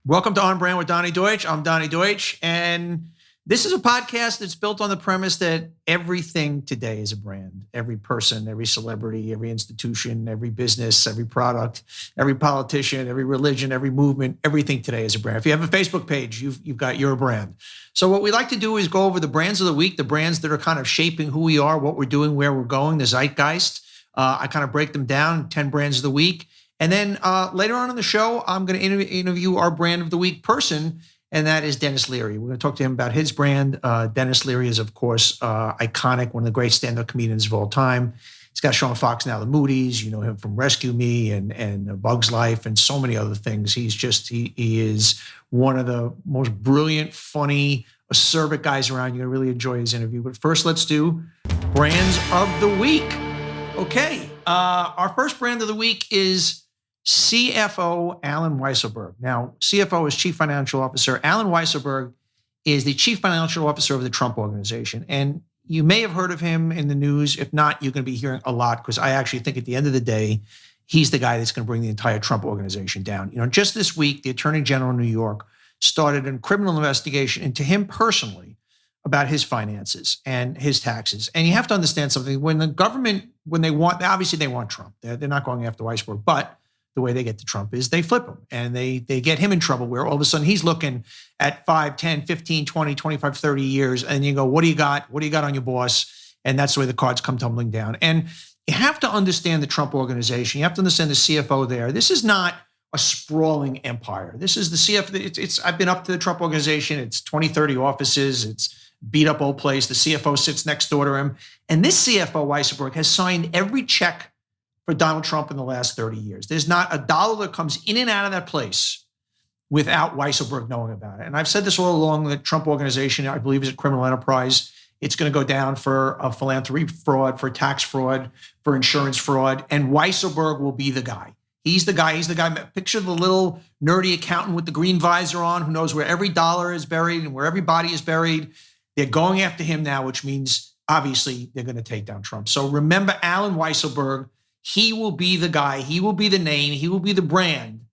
Welcome to On Brand with Donny Deutsch. I'm Donny Deutsch, and this is a podcast that's built on the premise that everything today is a brand. Every person, every celebrity, every institution, every business, every product, every politician, every religion, every movement, everything today is a brand. If you have a Facebook page, you've got your brand. So what we like to do is go over the brands of the week, the brands that are kind of shaping who we are, what we're doing, where we're going, the zeitgeist. I kind of break them down, 10 brands of the week. And then later on in the show, I'm going to interview our brand of the week person, and that is Denis Leary. We're going to talk to him about his brand. Denis Leary is, of course, iconic, one of the great stand-up comedians of all time. He's got Sean Fox now, the Moody's. You know him from Rescue Me and Bug's Life and so many other things. He is one of the most brilliant, funny, acerbic guys around. You're going to really enjoy his interview. But first, let's do brands of the week. Okay, our first brand of the week is CFO Allen Weisselberg. Now, CFO is Chief Financial Officer. Allen Weisselberg is the Chief Financial Officer of the Trump Organization. And you may have heard of him in the news. If not, you're going to be hearing a lot, because I actually think at the end of the day, he's the guy that's going to bring the entire Trump Organization down. You know, just this week, the Attorney General of New York started a criminal investigation into him personally about his finances and his taxes. And you have to understand something. When the government, obviously they want Trump. They're not going after Weisselberg, but the way they get to Trump is they flip him and they get him in trouble, where all of a sudden he's looking at 5, 10, 15, 20, 25, 30 years. And you go, what do you got? What do you got on your boss? And that's the way the cards come tumbling down. And you have to understand the Trump Organization. You have to understand the CFO there. This is not a sprawling empire. This is the CFO. I've been up to the Trump Organization. It's 20, 30 offices. It's beat up old place. The CFO sits next door to him. And this CFO, Weisselberg, has signed every check for Donald Trump in the last 30 years. There's not a dollar that comes in and out of that place without Weisselberg knowing about it. And I've said this all along, the Trump Organization, I believe, is a criminal enterprise. It's going to go down for a philanthropy fraud, for tax fraud, for insurance fraud, and Weisselberg will be the guy. He's the guy. Picture the little nerdy accountant with the green visor on who knows where every dollar is buried and where every body is buried. They're going after him now, which means obviously they're going to take down Trump. So remember Allen Weisselberg. He will be the guy. He will be the name. He will be the brand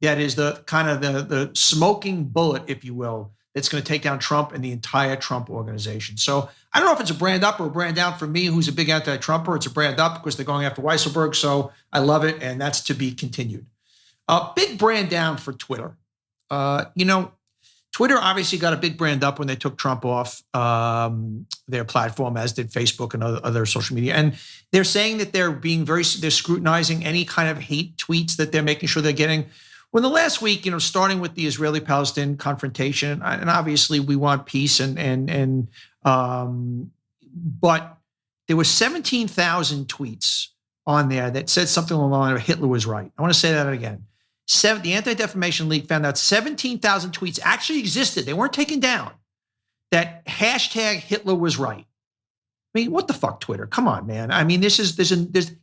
that is the kind of the smoking bullet, if you will, that's going to take down Trump and the entire Trump Organization. So I don't know if it's a brand up or a brand down for me, who's a big anti-Trumper. It's a brand up because they're going after Weisselberg. So I love it, and that's to be continued. A big brand down for Twitter. Twitter obviously got a big brand up when they took Trump off their platform, as did Facebook and other social media. And they're saying that they're scrutinizing any kind of hate tweets that they're making sure they're getting. Well, the last week, starting with the Israeli-Palestinian confrontation, and obviously we want peace, but there were 17,000 tweets on there that said something along the line of Hitler was right. I want to say that again. The Anti-Defamation League found out 17,000 tweets actually existed. They weren't taken down. That hashtag Hitler was right. I mean, what the fuck, Twitter? Come on, man. I mean, there's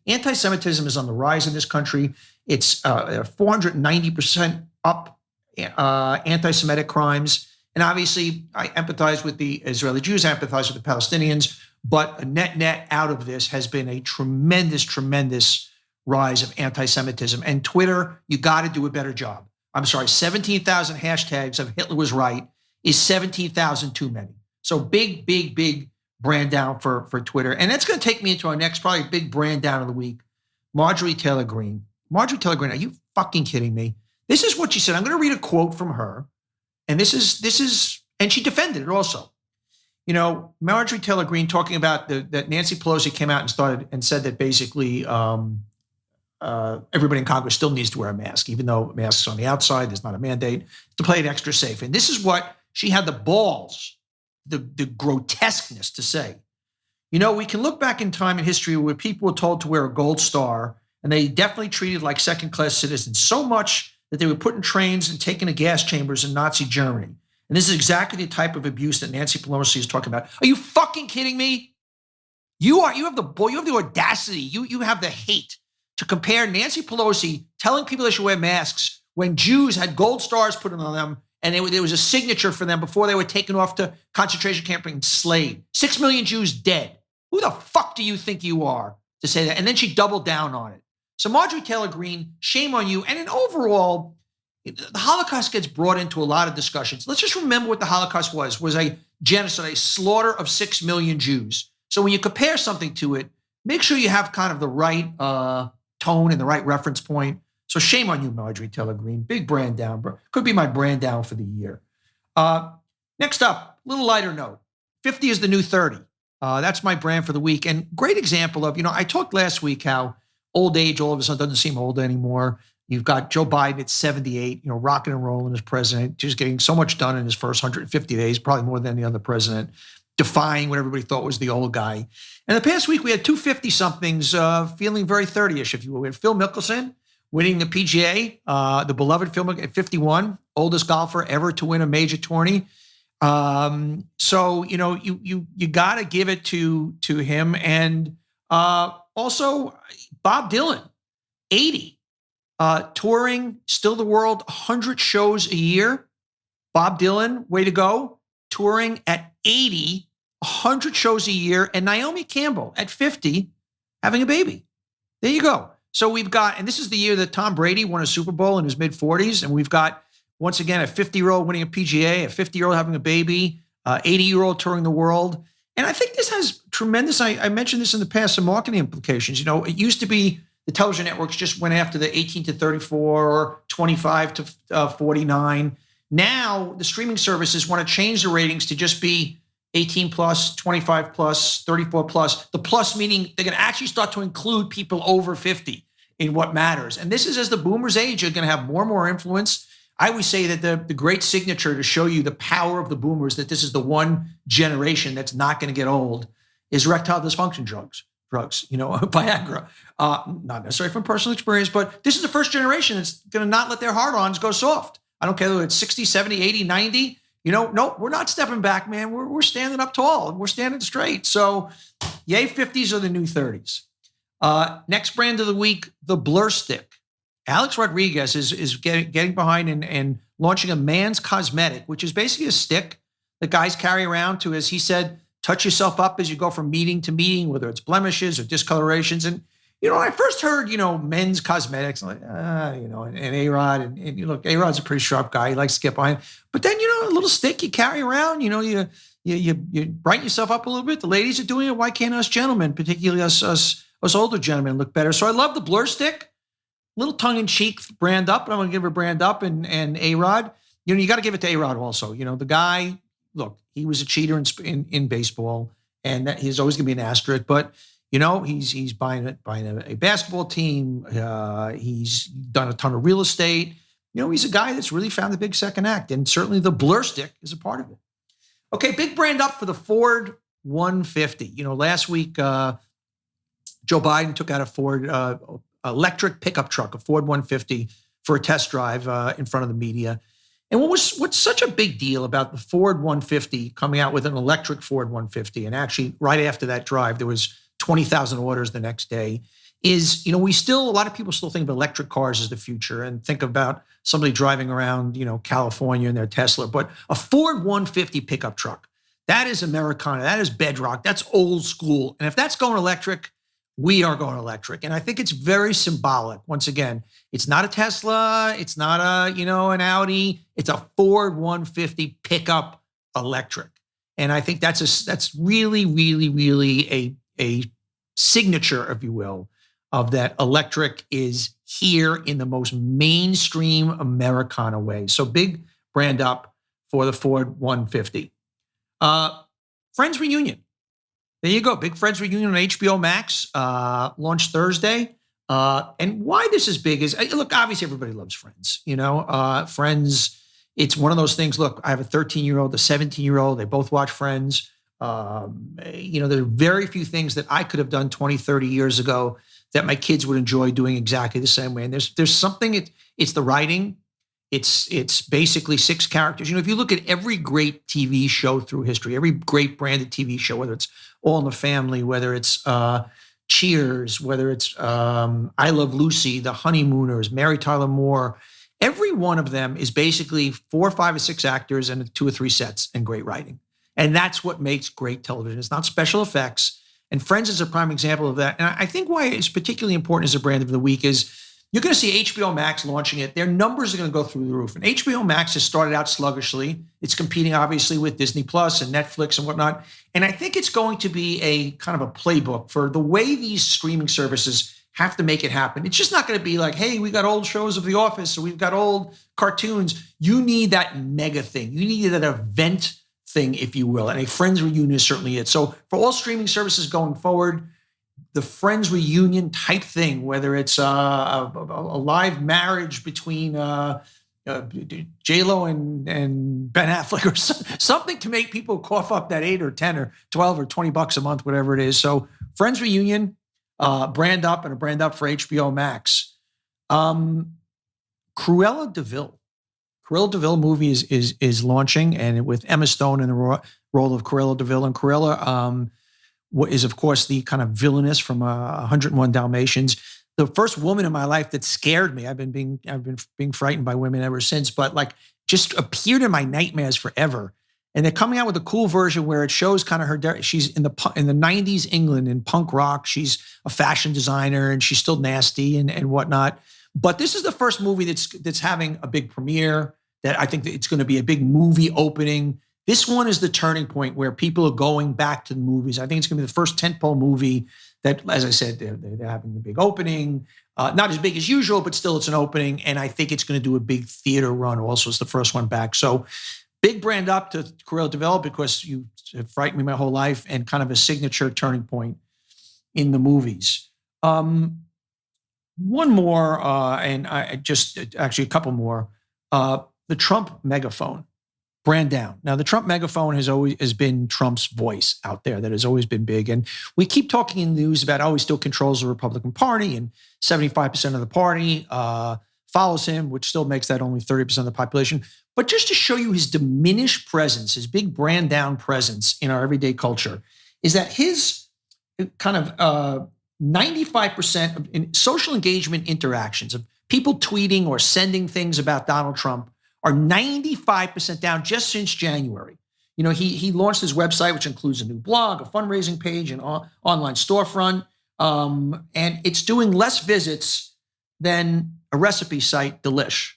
anti-Semitism is on the rise in this country. It's 490% up anti-Semitic crimes. And obviously, I empathize with the Israeli Jews. I empathize with the Palestinians. But a net out of this has been a tremendous rise of anti-Semitism. And Twitter, you got to do a better job. I'm sorry, 17,000 hashtags of Hitler was right is 17,000 too many. So big brand down for Twitter. And that's going to take me into our next probably big brand down of the week, Marjorie Taylor Greene. Marjorie Taylor Greene, are you fucking kidding me? This is what she said. I'm going to read a quote from her. And this is, and she defended it also. Marjorie Taylor Greene talking about that Nancy Pelosi came out and said that basically everybody in Congress still needs to wear a mask, even though masks on the outside, there's not a mandate, to play it extra safe. And this is what she had the balls, the grotesqueness to say. We can look back in time in history where people were told to wear a gold star, and they definitely treated like second-class citizens, so much that they were put in trains and taken to gas chambers in Nazi Germany. And this is exactly the type of abuse that Nancy Pelosi is talking about. Are you fucking kidding me? You have the audacity, you have the hate to compare Nancy Pelosi telling people they should wear masks when Jews had gold stars put on them, and there was a signature for them before they were taken off to concentration camp and enslaved. 6 million Jews dead. Who the fuck do you think you are to say that? And then she doubled down on it. So Marjorie Taylor Greene, shame on you. And in overall, the Holocaust gets brought into a lot of discussions. Let's just remember what the Holocaust was a genocide, a slaughter of 6 million Jews. So when you compare something to it, make sure you have kind of the right tone and the right reference point. So shame on you, Marjorie Taylor Greene. Big brand down. Could be my brand down for the year. Next up, a little lighter note. 50 is the new 30. That's my brand for the week. And great example of, I talked last week how old age all of a sudden doesn't seem old anymore. You've got Joe Biden at 78, rocking and rolling as president, just getting so much done in his first 150 days, probably more than any other president, defying what everybody thought was the old guy. And the past week, we had two 50-somethings feeling very 30-ish, if you will. We had Phil Mickelson winning the PGA, the beloved Phil Mickelson at 51, oldest golfer ever to win a major tourney. So, you got to give it to him. And also Bob Dylan, 80. Touring, still the world, 100 shows a year. Bob Dylan, way to go. Touring at 80, 100 shows a year. And Naomi Campbell at 50, having a baby. There you go. So we've got, and this is the year that Tom Brady won a Super Bowl in his mid-40s. And we've got, once again, a 50-year-old winning a PGA, a 50-year-old having a baby, 80-year-old touring the world. And I think this has tremendous, I mentioned this in the past, some marketing implications. It used to be, the television networks just went after the 18 to 34 or 25 to 49. Now the streaming services want to change the ratings to just be 18 plus, 25 plus, 34 plus. The plus meaning they're going to actually start to include people over 50 in what matters. And this is as the boomers age, are going to have more and more influence. I always say that the great signature to show you the power of the boomers, that this is the one generation that's not going to get old, is erectile dysfunction drugs, Viagra. Not necessarily from personal experience, but this is the first generation that's going to not let their hard-ons go soft. I don't care whether it's 60, 70, 80, 90. No, we're not stepping back, man. We're standing up tall. We're standing straight. So, yay, 50s are the new 30s. Next brand of the week, the Blur Stick. Alex Rodriguez is getting behind and launching a man's cosmetic, which is basically a stick that guys carry around to, as he said, touch yourself up as you go from meeting to meeting, whether it's blemishes or discolorations. And, when I first heard, men's cosmetics, like, and A-Rod, and you look, A-Rod's a pretty sharp guy. He likes to get behind. But then, a little stick you carry around, you brighten yourself up a little bit. The ladies are doing it. Why can't us gentlemen, particularly us older gentlemen, look better? So I love the Blur Stick. Little tongue-in-cheek brand up, but I'm going to give a brand up and A-Rod. You got to give it to A-Rod also. The guy, look, he was a cheater in baseball, and that he's always going to be an asterisk. But he's buying a basketball team. He's done a ton of real estate. He's a guy that's really found the big second act, and certainly the Blur Stick is a part of it. Okay, big brand up for the Ford 150. Last week Joe Biden took out a Ford electric pickup truck, a Ford 150, for a test drive in front of the media. And what's such a big deal about the Ford 150 coming out with an electric Ford 150, and actually right after that drive, there was 20,000 orders the next day, is, a lot of people still think of electric cars as the future and think about somebody driving around, California in their Tesla. But a Ford 150 pickup truck, that is Americana, that is bedrock, that's old school. And if that's going electric, we are going electric. And I think it's very symbolic. Once again, it's not a Tesla. It's not an Audi. It's a Ford 150 pickup electric. And I think that's really, really, really a signature, if you will, of that electric is here in the most mainstream Americana way. So big brand up for the Ford 150. Friends Reunion. There you go. Big Friends Reunion on HBO Max, launched Thursday. And why this is big is, look, obviously everybody loves Friends. Friends, it's one of those things. Look, I have a 13-year-old, a 17-year-old. They both watch Friends. There are very few things that I could have done 20, 30 years ago that my kids would enjoy doing exactly the same way. And there's something, it's the writing. It's basically 6 characters. If you look at every great TV show through history, every great branded TV show, whether it's All in the Family, whether it's Cheers, whether it's I Love Lucy, The Honeymooners, Mary Tyler Moore, every one of them is basically 4, 5, or 6 actors and 2 or 3 sets and great writing. And that's what makes great television. It's not special effects. And Friends is a prime example of that. And I think why it's particularly important as a brand of the week is, You're going to see HBO Max launching it. Their numbers are going to go through the roof. And HBO Max has started out sluggishly. It's competing, obviously, with Disney Plus and Netflix and whatnot. And I think it's going to be a kind of a playbook for the way these streaming services have to make it happen. It's just not going to be like, hey, we got old shows of The Office, or we've got old cartoons. You need that mega thing. You need that event thing, if you will. And a Friends reunion is certainly it. So for all streaming services going forward, the Friends reunion type thing, whether it's a live marriage between J-Lo and Ben Affleck, or something to make people cough up that 8 or 10 or 12 or $20 a month, whatever it is. So Friends reunion, brand up, and a brand up for HBO Max. Cruella de VIL. Cruella de VIL movie is launching, and with Emma Stone in the role of Cruella de VIL. And Cruella is, of course, the kind of villainess from 101 Dalmatians. The first woman in my life that scared me. I've been being frightened by women ever since, but like just appeared in my nightmares forever. And they're coming out with a cool version where it shows kind of her. She's in the 90s England in punk rock. She's a fashion designer, and she's still nasty and whatnot. But this is the first movie that's having a big premiere. That I think that it's going to be a big movie opening. This one is the turning point where people are going back to the movies. I think it's going to be the first tentpole movie that, as I said, they're having the big opening. Not as big as usual, but still it's an opening. And I think it's going to do a big theater run also. It's the first one back. So big brand up to Cruella de VIL, because you have frightened me my whole life, and kind of a signature turning point in the movies. One more, and I just actually a couple more. The Trump megaphone, brand down. Now, the Trump megaphone has been Trump's voice out there. That has always been big. And we keep talking in the news about how he still controls the Republican Party, and 75% of the party follows him, which still makes that only 30% of the population. But just to show you his diminished presence, his big brand down presence in our everyday culture, is that his kind of 95% of social engagement interactions of people tweeting or sending things about Donald Trump are 95% down just since January. You know, he launched his website, which includes a new blog, a fundraising page, an online storefront, and it's doing less visits than a recipe site, Delish.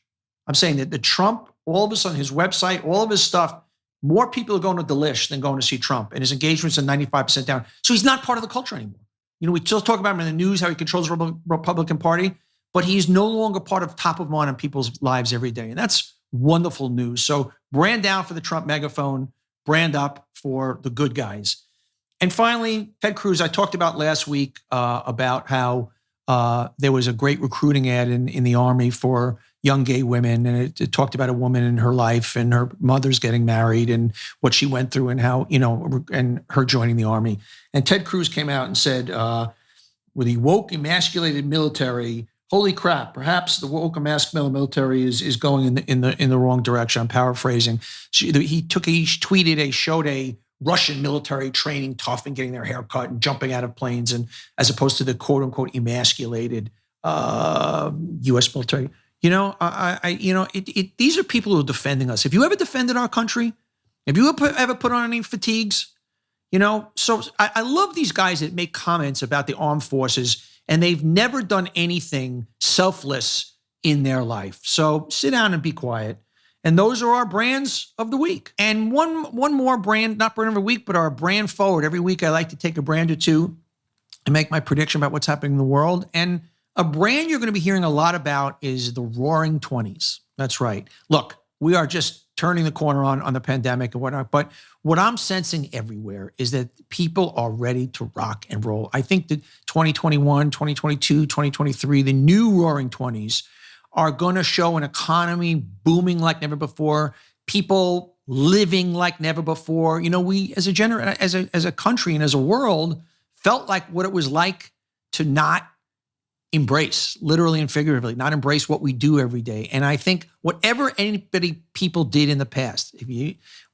I'm saying that the Trump, all of a sudden, his website, all of his stuff, more people are going to Delish than going to see Trump, and his engagements are 95% down. So he's not part of the culture anymore. You know, we still talk about him in the news, how he controls the Republican Party, but he's no longer part of top of mind in people's lives every day. And that's wonderful news. So brand down for the Trump megaphone, brand up for the good guys. And finally, Ted Cruz, I talked about last week about how there was a great recruiting ad in the Army for young gay women. And it talked about a woman in her life and her mother's getting married and what she went through and how, you know, and her joining the Army. And Ted Cruz came out and said, with the woke, emasculated military, holy crap, perhaps the woke emasculated military is going in the wrong direction. I'm paraphrasing. He showed a Russian military training tough and getting their hair cut and jumping out of planes, and as opposed to the quote unquote emasculated U.S. military. You know, these are people who are defending us. Have you ever defended our country? Have you ever put on any fatigues? You know, so I love these guys that make comments about the armed forces, and they've never done anything selfless in their life. So sit down and be quiet. And those are our brands of the week. And one more brand, not brand of the week, but our brand forward. Every week I like to take a brand or two and make my prediction about what's happening in the world. And a brand you're going to be hearing a lot about is the Roaring 20s. That's right. Look, we are just turning the corner on the pandemic and whatnot. But what I'm sensing everywhere is that people are ready to rock and roll. I think that 2021, 2022, 2023, the new Roaring 20s are going to show an economy booming like never before, people living like never before. You know, we as a country and as a world felt like what it was like to not embrace, literally and figuratively, not embrace what we do every day. And I think whatever people did in the past,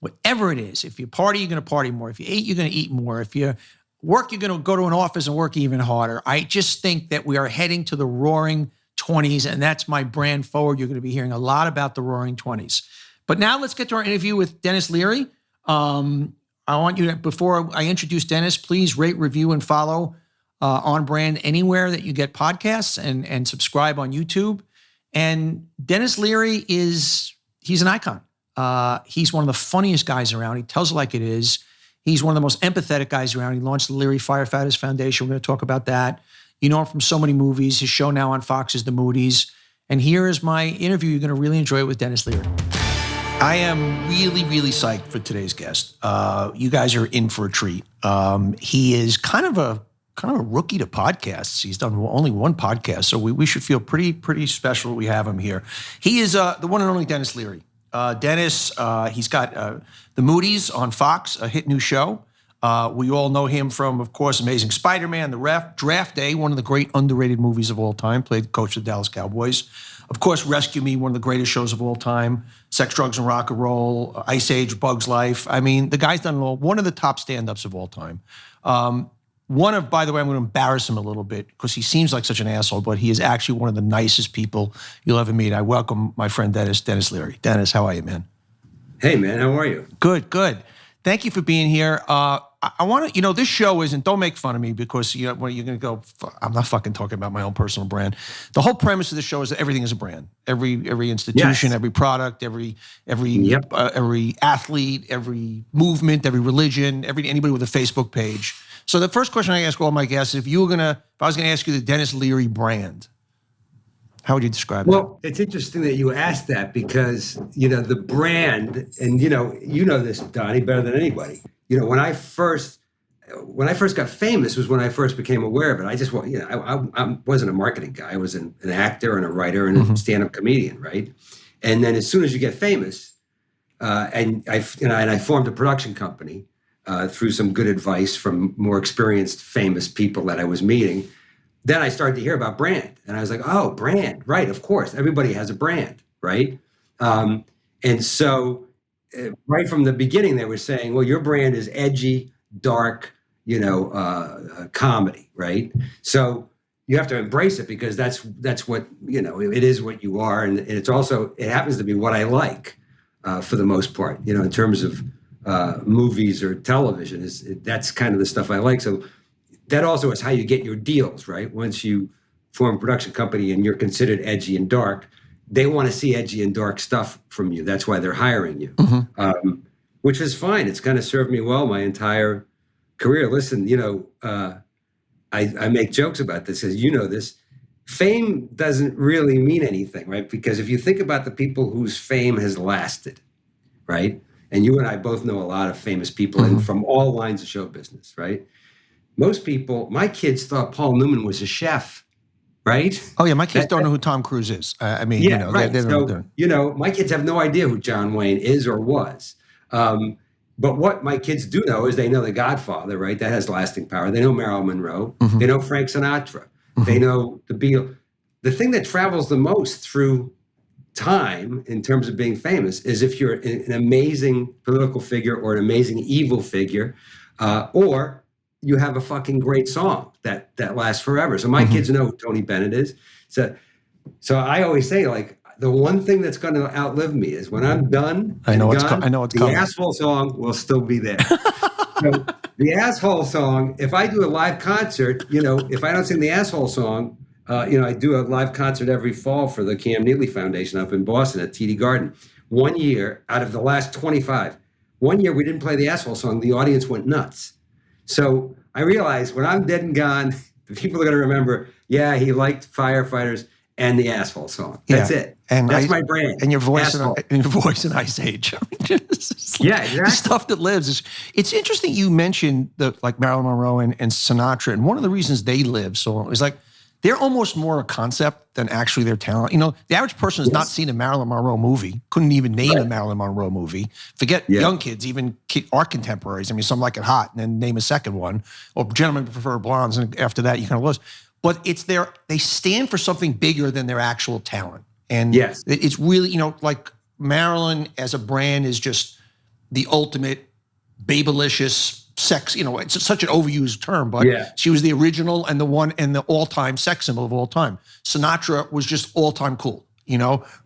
whatever it is, if you party, you're going to party more. If you ate, you're going to eat more. If you work, you're going to go to an office and work even harder. I just think that we are heading to the Roaring 20s, and that's my brand forward. You're going to be hearing a lot about the Roaring 20s. But now let's get to our interview with Denis Leary. I want you to, before I introduce Denis, please rate, review, and follow on brand anywhere that you get podcasts, and subscribe on YouTube. And Denis Leary he's an icon. He's one of the funniest guys around. He tells it like it is. He's one of the most empathetic guys around. He launched the Leary Firefighters Foundation. We're going to talk about that. You know him from so many movies. His show now on Fox is The Moody's. And here is my interview. You're going to really enjoy it with Denis Leary. I am really, really psyched for today's guest. You guys are in for a treat. He is kind of a rookie to podcasts. He's done only one podcast, so we should feel pretty special that we have him here. He is the one and only Denis Leary. Denis, he's got The Moody's on Fox, a hit new show. We all know him from, of course, Amazing Spider-Man, The Ref, Draft Day, one of the great underrated movies of all time, played the coach of the Dallas Cowboys. Of course, Rescue Me, one of the greatest shows of all time, Sex, Drugs, and Rock and Roll, Ice Age, Bug's Life. I mean, the guy's done it all. One of the top stand-ups of all time. By the way, I'm going to embarrass him a little bit because he seems like such an asshole, but he is actually one of the nicest people you'll ever meet. I welcome my friend Denis Leary. Denis, how are you, man? Hey, man, how are you? Good. Thank you for being here. I want to, this show isn't, don't make fun of me because when you're going to go, I'm not fucking talking about my own personal brand. The whole premise of the show is that everything is a brand. Every institution, every product, every athlete, every movement, every religion, anybody with a Facebook page. So the first question I ask all my guests is, if I was going to ask you the Denis Leary brand, how would you describe it? Well, it's interesting that you asked that because, the brand, and you know this, Donnie, better than anybody. When I first got famous was when I first became aware of it. I wasn't a marketing guy. I was an actor and a writer and a stand-up comedian, right? And then as soon as you get famous, and I formed a production company through some good advice from more experienced, famous people that I was meeting. Then I started to hear about brand, and I was like, oh, brand, right? Of course, everybody has a brand, right? And so, right from the beginning, they were saying, well, your brand is edgy, dark, comedy, right? So you have to embrace it because that's what it is what you are, and it happens to be what I like for the most part, in terms of movies or television. That's kind of the stuff I like. So that also is how you get your deals, right? Once you form a production company and you're considered edgy and dark, they want to see edgy and dark stuff from you. That's why they're hiring you, which is fine. It's kind of served me well my entire career. Listen, I make jokes about this, as you know this. Fame doesn't really mean anything, right? Because if you think about the people whose fame has lasted, right? And you and I both know a lot of famous people and from all lines of show business, right? Most people, my kids thought Paul Newman was a chef, right? Oh yeah, my kids don't know who Tom Cruise is. Right. My kids have no idea who John Wayne is or was. But what my kids do know is they know The Godfather, right? That has lasting power. They know Marilyn Monroe. They know Frank Sinatra. They know the Beatles. The thing that travels the most through time in terms of being famous is if you're an amazing political figure or an amazing evil figure, or you have a fucking great song that lasts forever. So my kids know who Tony Bennett is. So I always say, like, the one thing that's going to outlive me is when I'm done. I know it's coming. The asshole song will still be there. So the asshole song. If I do a live concert, if I don't sing the asshole song, I do a live concert every fall for the Cam Neely Foundation up in Boston at TD Garden. 1 year out of the last 25, 1 year we didn't play the asshole song. The audience went nuts. So I realized when I'm dead and gone, the people are going to remember, yeah, he liked Firefighters and the asshole song. That's it. And that's my brand. And your voice in Ice Age. Exactly. The stuff that lives. It's interesting you mentioned like Marilyn Monroe and Sinatra, and one of the reasons they live so long is like they're almost more a concept than actually their talent. The average person has not seen a Marilyn Monroe movie, couldn't even name a Marilyn Monroe movie. Forget young kids, even our contemporaries. I mean, some like it hot and then name a second one. Or gentlemen prefer blondes, and after that you kind of lose. But they stand for something bigger than their actual talent. And it's really, like Marilyn as a brand is just the ultimate babylicious sex, it's such an overused term, but she was the original and the all-time sex symbol of all time. Sinatra was just all-time cool,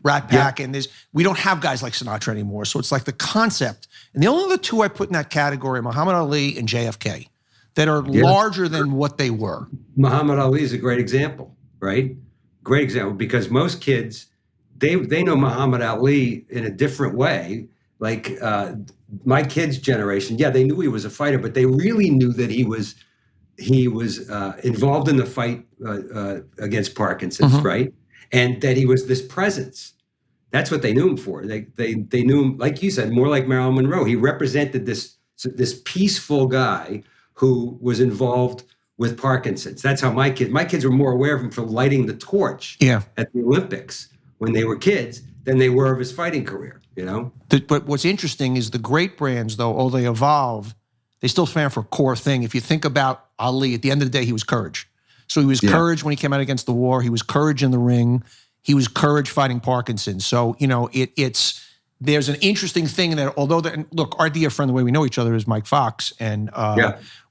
Rat Pack, and we don't have guys like Sinatra anymore. So it's like the concept. And the only other two I put in that category are Muhammad Ali and JFK. that are larger than what they were. Muhammad Ali is a great example, right? Great example, because most kids, they know Muhammad Ali in a different way. Like my kids' generation, yeah, they knew he was a fighter, but they really knew that he was involved in the fight against Parkinson's, right? And that he was this presence. That's what they knew him for. They knew him, like you said, more like Marilyn Monroe. He represented this peaceful guy who was involved with Parkinson's. That's how my kids were more aware of him for lighting the torch at the Olympics when they were kids than they were of his fighting career, you know? But what's interesting is the great brands, though, although they evolve, they still stand for a core thing. If you think about Ali, at the end of the day, he was courage. So he was courage when he came out against the war. He was courage in the ring. He was courage fighting Parkinson's. So, you know, there's an interesting thing that, although, look, our dear friend, the way we know each other, is Mike Fox, and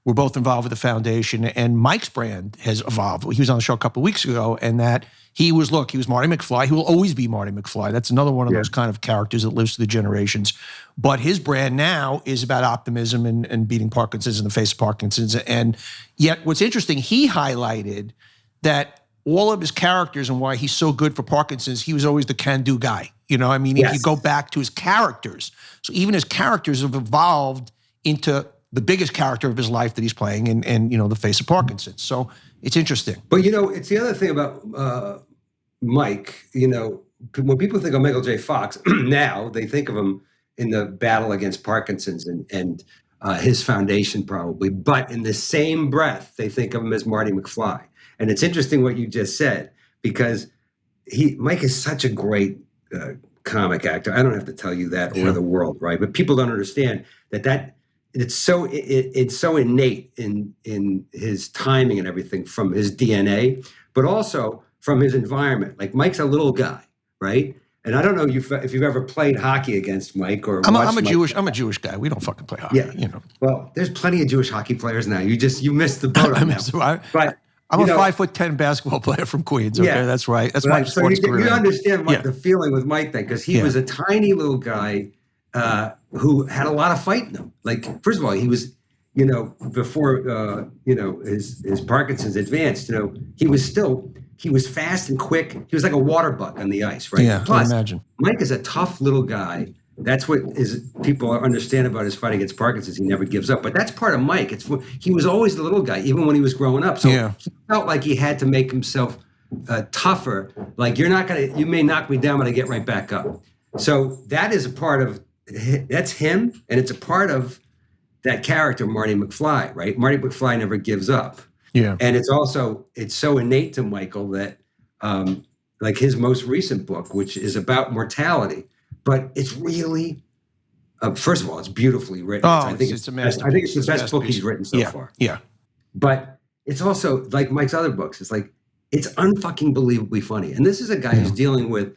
we're both involved with the foundation, and Mike's brand has evolved. He was on the show a couple of weeks ago, and that he was Marty McFly. He will always be Marty McFly. That's another one of those kind of characters that lives through the generations. But his brand now is about optimism and beating Parkinson's in the face of Parkinson's. And yet what's interesting, he highlighted that all of his characters and why he's so good for Parkinson's, he was always the can-do guy. You know, I mean, if you go back to his characters, so even his characters have evolved into the biggest character of his life that he's playing in you know, the face of Parkinson's. So it's interesting. But, you know, it's the other thing about Mike, you know, when people think of Michael J. Fox, now they think of him in the battle against Parkinson's and his foundation probably. But in the same breath, they think of him as Marty McFly. And it's interesting what you just said, because Mike is such a great comic actor. I don't have to tell you that or the world, right? But people don't understand that it's so innate in his timing and everything from his DNA, but also from his environment. Like Mike's a little guy, right? And I don't know if you've ever played hockey against Mike or I'm a Jewish guy. We don't fucking play hockey. Yeah, you know. Well, there's plenty of Jewish hockey players now. You missed the boat on that. But I'm a 5'10" basketball player from Queens. Okay, that's right. That's my sports career. You understand the feeling with Mike then, because he was a tiny little guy who had a lot of fight in him. Like, first of all, he was, you know, before you know, his Parkinson's advanced, you know, he was fast and quick. He was like a water buck on the ice, right? Yeah, Plus, I imagine. Mike is a tough little guy. That's what people understand about his fight against Parkinson's. He never gives up, but that's part of Mike. He was always the little guy, even when he was growing up. So he felt like he had to make himself tougher. Like, you may knock me down, but I get right back up. So that is a part of, that's him, and it's a part of that character, Marty McFly, right? Marty McFly never gives up. Yeah. And it's so innate to Michael that, like his most recent book, which is about mortality, but it's really, first of all, it's beautifully written. Oh, I think it's a masterpiece. I think it's the best book he's written so far. Yeah. But it's also like Mike's other books. It's like, it's unfucking believably funny. And this is a guy who's dealing with,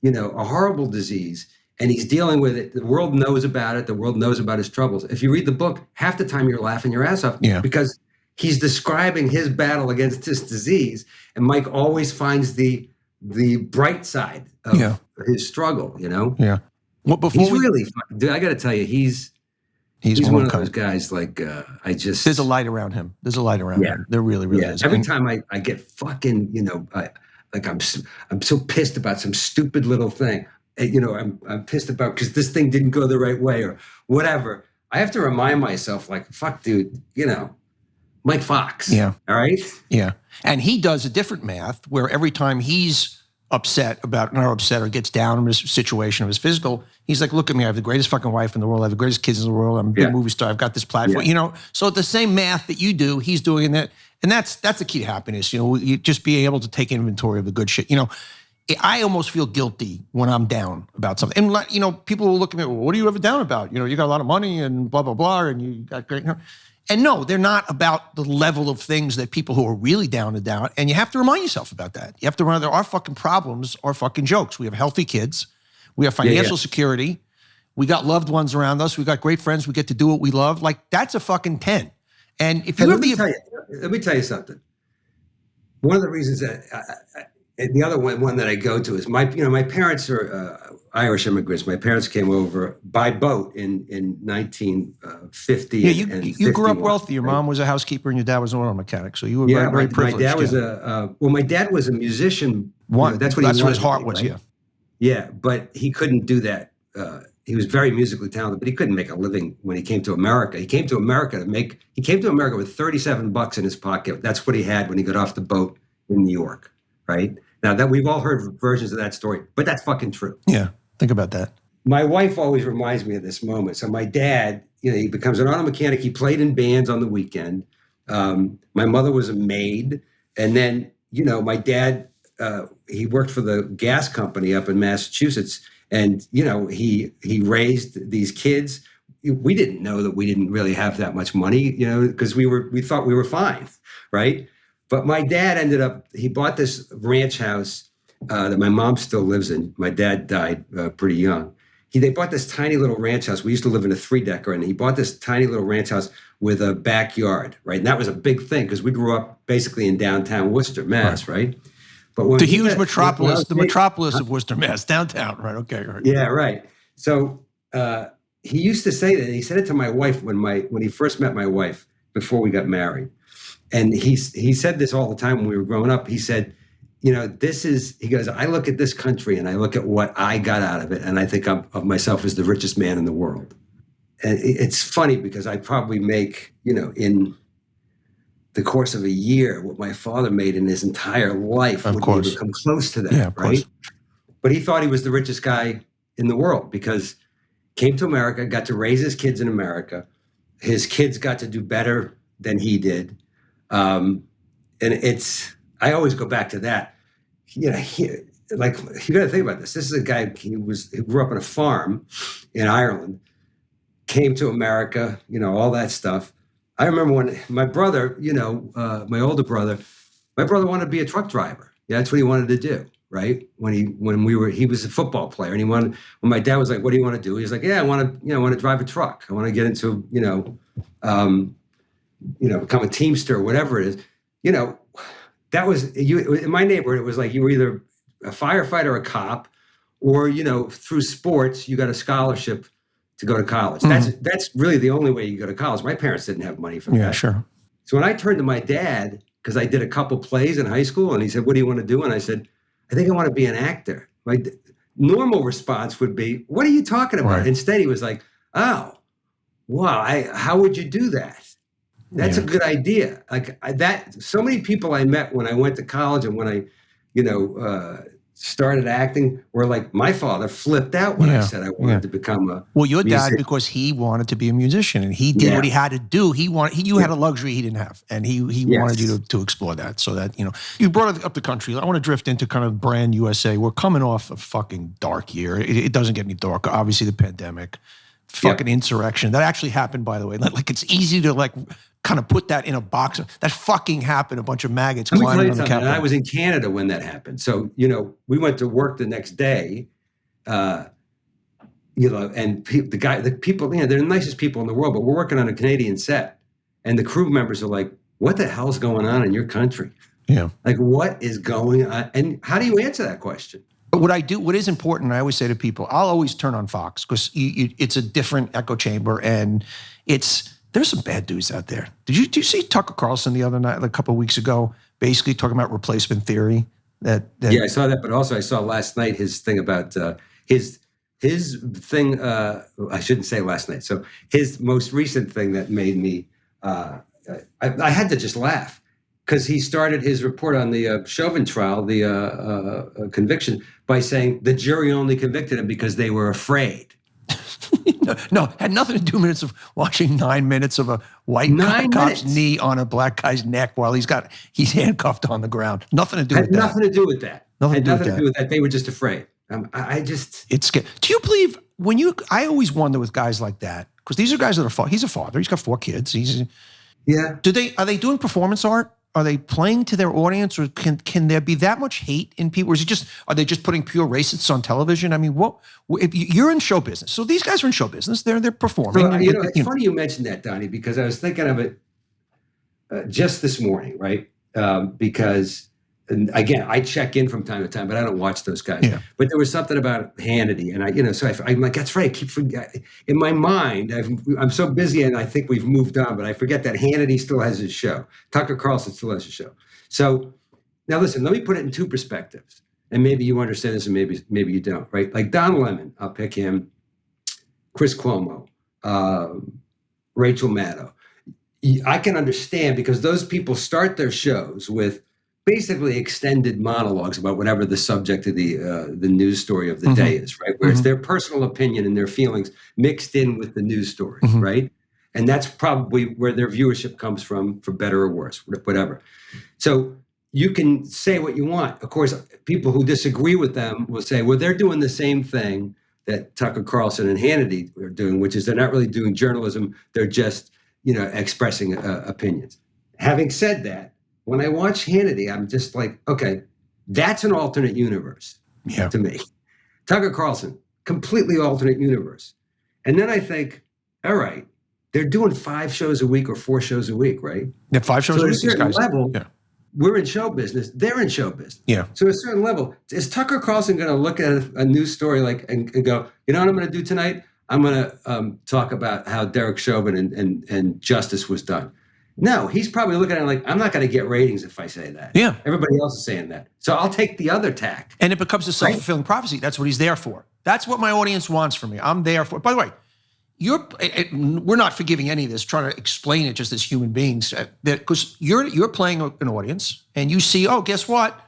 you know, a horrible disease, and he's dealing with it. The world knows about it. The world knows about his troubles. If you read the book, half the time you're laughing your ass off because he's describing his battle against this disease, and Mike always finds the bright side of his struggle, you know? Yeah. Well, he's really fun. Dude, I got to tell you, he's one of those guys, like, there's a light around him. There's a light around him. There really is. Every time I get fucking, you know, I'm so pissed about some stupid little thing. You know, I'm pissed about because this thing didn't go the right way or whatever. I have to remind myself, like, fuck, dude, you know, Mike Fox. Yeah. All right. Yeah. And he does a different math where every time he's upset or gets down in his situation of his physical, he's like, look at me, I have the greatest fucking wife in the world, I have the greatest kids in the world, I'm a big movie star, I've got this platform, you know. So the same math that you do, he's doing that. And that's the key to happiness, you know, you just be able to take inventory of the good shit. You know, I almost feel guilty when I'm down about something. And, you know, people will look at me, well, what are you ever down about? You know, you got a lot of money and blah, blah, blah, and you got great, you know. And no, they're not about the level of things that people who are really down and down. And you have to remind yourself about that. You have to remember our fucking problems are fucking jokes. We have healthy kids. We have financial security. We got loved ones around us. We got great friends. We get to do what we love. Like, that's a fucking 10. And if you let me tell you something. One of the reasons that the other one that I go to is my parents are, Irish immigrants. My parents came over by boat in 1950. Yeah, and you grew up 51, wealthy. Your right? mom was a housekeeper and your dad was an auto mechanic. So you were Yeah, very my privileged. dad was yeah. my dad was a musician. That's what he That's what his wanted heart to be, was. right? Yeah. Yeah, but he couldn't do that. He was very musically talented, but he couldn't make a living when he came to America. He came to America with 37 bucks in his pocket. That's what he had when he got off the boat in New York, right? Now that we've all heard versions of that story, but that's fucking true. Yeah. Think about that. My wife always reminds me of this moment. So my dad, he becomes an auto mechanic. He played in bands on the weekend. My mother was a maid. And then, my dad, he worked for the gas company up in Massachusetts. And, he raised these kids. We didn't know that we didn't really have that much money, because we thought we were fine, right? But my dad he bought this ranch house that my mom still lives in. My dad died pretty young. They bought this tiny little ranch house. We used to live in a 3-decker, and he bought this tiny little ranch house with a backyard, right? And that was a big thing because we grew up basically in downtown Worcester, Mass, right? But when the huge metropolis, the metropolis of Worcester, Mass, downtown, right? Okay, right. Yeah, right. So he used to say that. He said it to my wife when he first met my wife before we got married, and he said this all the time when we were growing up. He said, he goes, I look at this country and I look at what I got out of it, and I think of myself as the richest man in the world. And it's funny because I probably make, in the course of a year, what my father made in his entire life wouldn't even come close to that, right? But he thought he was the richest guy in the world because came to America, got to raise his kids in America. His kids got to do better than he did. And I always go back to that. You got to think about this. This is a guy who grew up on a farm in Ireland, came to America, all that stuff. I remember when my brother, my older brother, wanted to be a truck driver. Yeah, that's what he wanted to do, right? He was a football player, and when my dad was like, "What do you want to do?" He was like, "Yeah, I want to drive a truck. I want to get into, become a teamster, whatever it is." That was you in my neighborhood. It was like you were either a firefighter, or a cop, or through sports you got a scholarship to go to college. Mm-hmm. That's really the only way you go to college. My parents didn't have money for that. Yeah, sure. So when I turned to my dad, because I did a couple plays in high school, and he said, "What do you want to do?" And I said, "I think I want to be an actor." My normal response would be, "What are you talking about?" Right. Instead, he was like, "Oh, wow! How would you do that? That's a good idea." So many people I met when I went to college and when I, started acting were like, my father flipped out when I said I wanted to become a your musician. dad, because he wanted to be a musician and he did what he had to do. You had a luxury he didn't have, and he wanted you to explore that. So that, you brought up the country. I want to drift into kind of brand USA. We're coming off a fucking dark year. It doesn't get any darker. Obviously the pandemic, fucking insurrection. That actually happened, by the way. Like it's easy to kind of put that in a box. That fucking happened. A bunch of maggots climbing on the Capitol. I was in Canada when that happened. So, we went to work the next day, and the people, they're the nicest people in the world, but we're working on a Canadian set. And the crew members are like, what the hell's going on in your country? Yeah. Like, what is going on? And how do you answer that question? But what is important, I always say to people, I'll always turn on Fox because it's a different echo chamber, and there's some bad dudes out there. Did you see Tucker Carlson the other night, a couple of weeks ago, basically talking about replacement theory? Yeah, I saw that, but also I saw last night his thing about his thing. I shouldn't say last night. So his most recent thing that made me, I had to just laugh because he started his report on the Chauvin trial, the conviction, by saying the jury only convicted him because they were afraid. No, had nothing to do with watching 9 minutes of a white cop's knee on a black guy's neck while he's handcuffed on the ground. Nothing to do with that. Nothing to do with that. Nothing to do with that. They were just afraid. It's scary. Do you believe I always wonder with guys like that, because these are guys that are, he's a father, he's got 4 kids. Are they doing performance art? Are they playing to their audience, or can there be that much hate in people? Or are they just putting pure racists on television? I mean, if you're in show business? So these guys are in show business. They're performing. So, it's funny you mentioned that, Donnie, because I was thinking of it just this morning, right? Because and again, I check in from time to time, but I don't watch those guys. Yeah. But there was something about Hannity, and so I'm like, that's right. I keep forgetting. In my mind, I'm so busy, and I think we've moved on, but I forget that Hannity still has his show. Tucker Carlson still has his show. So now listen, let me put it in two perspectives, and maybe you understand this, and maybe you don't. Right? Like Don Lemon, I'll pick him. Chris Cuomo, Rachel Maddow. I can understand because those people start their shows with basically extended monologues about whatever the subject of the news story of the day is, right? Where it's their personal opinion and their feelings mixed in with the news story, right? And that's probably where their viewership comes from, for better or worse, whatever. So you can say what you want. Of course, people who disagree with them will say, well, they're doing the same thing that Tucker Carlson and Hannity are doing, which is they're not really doing journalism. They're just, expressing opinions. Having said that, when I watch Hannity, I'm just like, okay, that's an alternate universe to me. Tucker Carlson, completely alternate universe. And then I think, all right, they're doing 5 shows a week or 4 shows a week, right? Yeah, 5 shows a week. So at a certain level, we're in show business. They're in show business. Yeah. So at a certain level, is Tucker Carlson going to look at a news story and go, you know what I'm going to do tonight? I'm going to talk about how Derek Chauvin and justice was done. No, he's probably looking at it like, I'm not going to get ratings if I say that. Yeah. Everybody else is saying that. So I'll take the other tack. And it becomes a self-fulfilling prophecy. That's what he's there for. That's what my audience wants from me. I'm there for. By the way, we're not forgiving any of this, trying to explain it just as human beings. Because you're playing an audience and you see, oh, guess what?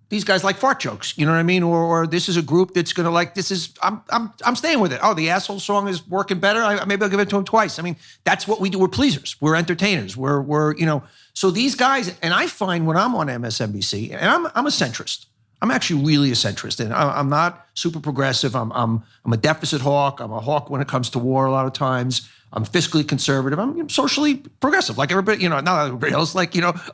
These guys like fart jokes, you know what I mean? Or this is a group that's gonna like, I'm staying with it. Oh, the asshole song is working better. Maybe I'll give it to him twice. I mean, that's what we do. We're pleasers. We're entertainers. We're so these guys, and I find when I'm on MSNBC, and I'm a centrist. I'm actually really a centrist, and I'm not super progressive. I'm a deficit hawk. I'm a hawk when it comes to war a lot of times. I'm fiscally conservative. I'm socially progressive, like everybody, not everybody else,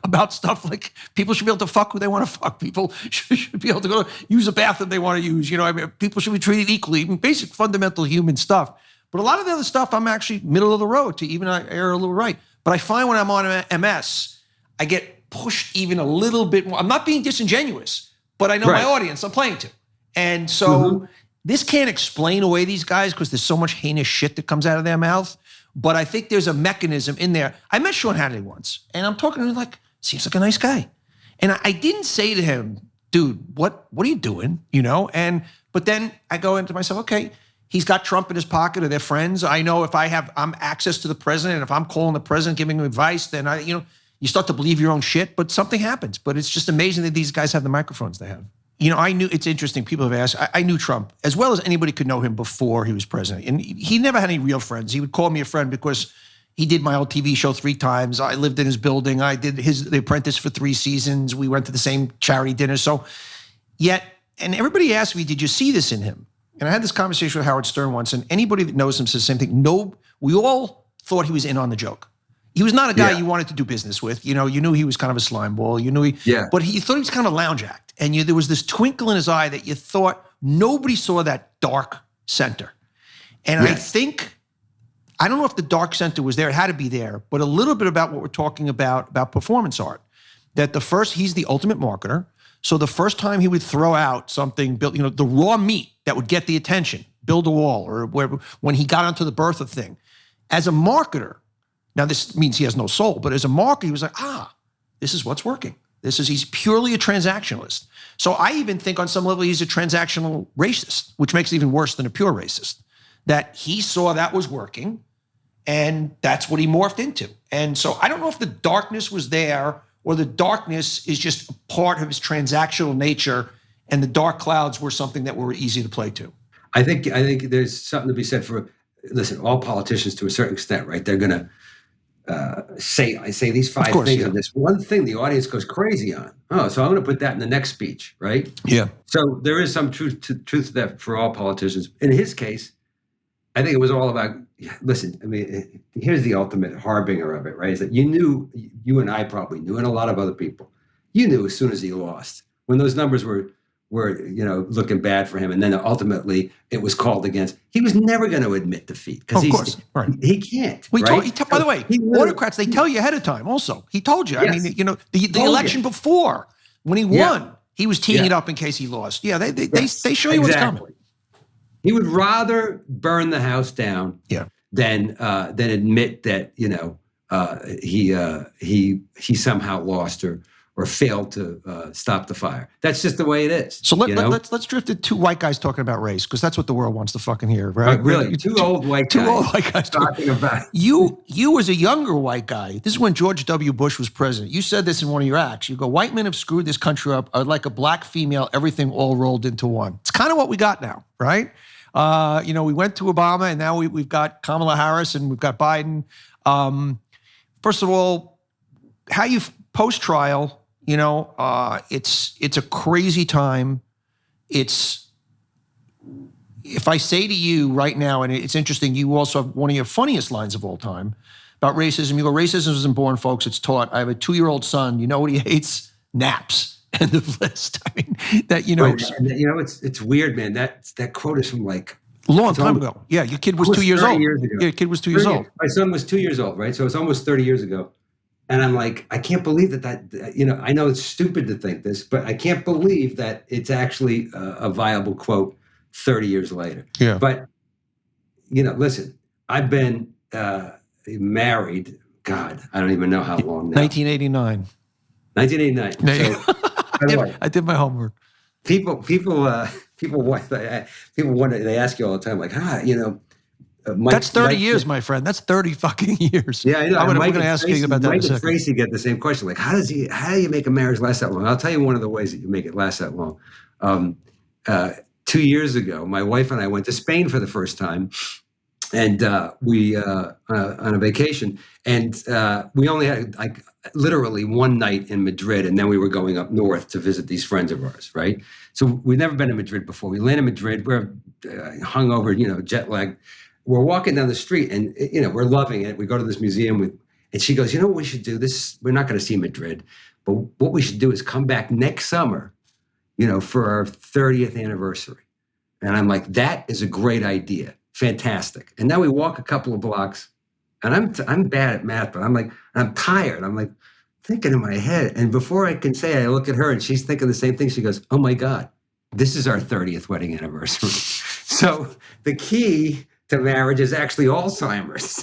about stuff like people should be able to fuck who they want to fuck. People should be able to go use a bathroom they want to use. People should be treated equally, basic fundamental human stuff. But a lot of the other stuff, I'm actually middle of the road to, even I err a little right. But I find when I'm on MS, I get pushed even a little bit more. I'm not being disingenuous, but I know my audience I'm playing to. And so this can't explain away these guys because there's so much heinous shit that comes out of their mouth. But I think there's a mechanism in there. I met Sean Hannity once, and I'm talking to him like, seems like a nice guy. And I didn't say to him, dude, what are you doing? But then I go into myself, okay, he's got Trump in his pocket, or they're friends. I know if I'm access to the president, and if I'm calling the president, giving him advice, then you start to believe your own shit, but something happens. But it's just amazing that these guys have the microphones they have. It's interesting. People have asked, I knew Trump as well as anybody could know him before he was president. And he never had any real friends. He would call me a friend because he did my old TV show 3 times. I lived in his building. I did The Apprentice for 3 seasons. We went to the same charity dinner. So and everybody asked me, did you see this in him? And I had this conversation with Howard Stern once, and anybody that knows him says the same thing. No, we all thought he was in on the joke. He was not a guy you wanted to do business with. You knew he was kind of a slime ball. You knew but you thought he was kind of a lounge act. And there was this twinkle in his eye that you thought nobody saw that dark center. And I don't know if the dark center was there. It had to be there. But a little bit about what we're talking about performance art. That he's the ultimate marketer. So the first time he would throw out something, the raw meat that would get the attention, build a wall, or when he got onto the Bertha thing. As a marketer, now this means he has no soul, but as a marketer, he was like, this is what's working. He's purely a transactionalist. So I even think on some level he's a transactional racist, which makes it even worse than a pure racist. That he saw that was working, and that's what he morphed into. And so I don't know if the darkness was there, or the darkness is just a part of his transactional nature, and the dark clouds were something that were easy to play to. I think there's something to be said for, listen, all politicians to a certain extent, right? They're going to say these 5 things, and this one thing the audience goes crazy on. Oh, so I'm going to put that in the next speech, right? Yeah. So there is some truth to that for all politicians. In his case, I think it was all about, listen, I mean, here's the ultimate harbinger of it, right? Is that you and I probably knew, and a lot of other people, you knew as soon as he lost, when those numbers were looking bad for him, and then ultimately it was called against. He was never going to admit defeat because he can't. By the way, autocrats, they tell you ahead of time. Also, he told you. Yes. I mean, the election before, When he won, he was teeing it up in case he lost. Yeah, they show you what's coming. He would rather burn the house down than admit that, you know, he somehow lost or failed to stop the fire. That's just the way it is. So let's drift to two white guys talking about race, because that's what the world wants to fucking hear, right? Really, two old white guys talking about you as a younger white guy. This is when George W. Bush was president. You said this in one of your acts. You go, "White men have screwed this country up. I'd like a black female, everything all rolled into one." It's kind of what we got now, right? You know, we went to Obama, and now we've got Kamala Harris, and we've got Biden. First of all, how you post-trial? You know, it's a crazy time. If I say to you right now, and it's interesting, you also have one of your funniest lines of all time about racism. You go, "Racism isn't born, folks, it's taught. I have a 2-year-old son. You know what he hates? Naps." End of list. I mean, that, you know. You know, it's weird, man. That quote is from like a long time ago. Yeah, your kid was 2 years old. Years ago. Yeah, your kid was 2 years old. My son was 2 years old, right? So it's almost 30 years ago. And I'm like, I can't believe that, you know, I know it's stupid to think this, but I can't believe that it's actually a viable quote 30 years later. Yeah. But, you know, listen, I've been married, God, I don't even know how long now. 1989. 1989. So, I did my homework. People wonder, they ask you all the time, like, you know, that's 30 years, my friend. That's 30 fucking years. Yeah, I know. I'm going to ask you about that in a second. Mike and Tracy get the same question. Like, how do you make a marriage last that long? I'll tell you one of the ways that you make it last that long. 2 years ago, my wife and I went to Spain for the first time, and we on a vacation, and we only had like literally one night in Madrid, and then we were going up north to visit these friends of ours, right? So we'd never been to Madrid before. We land in Madrid. We're hungover, you know, jet lagged. We're walking down the street, and you know, we're loving it. We go to this museum and she goes, "You know what we should do? We're not going to see Madrid, but what we should do is come back next summer, you know, for our 30th anniversary." And I'm like, "That is a great idea, fantastic." And now we walk a couple of blocks, and I'm bad at math, but I'm tired. I'm like thinking in my head, and before I can say it, I look at her, and she's thinking the same thing. She goes, "Oh my God, this is our 30th wedding anniversary." So the key to marriage is actually Alzheimer's.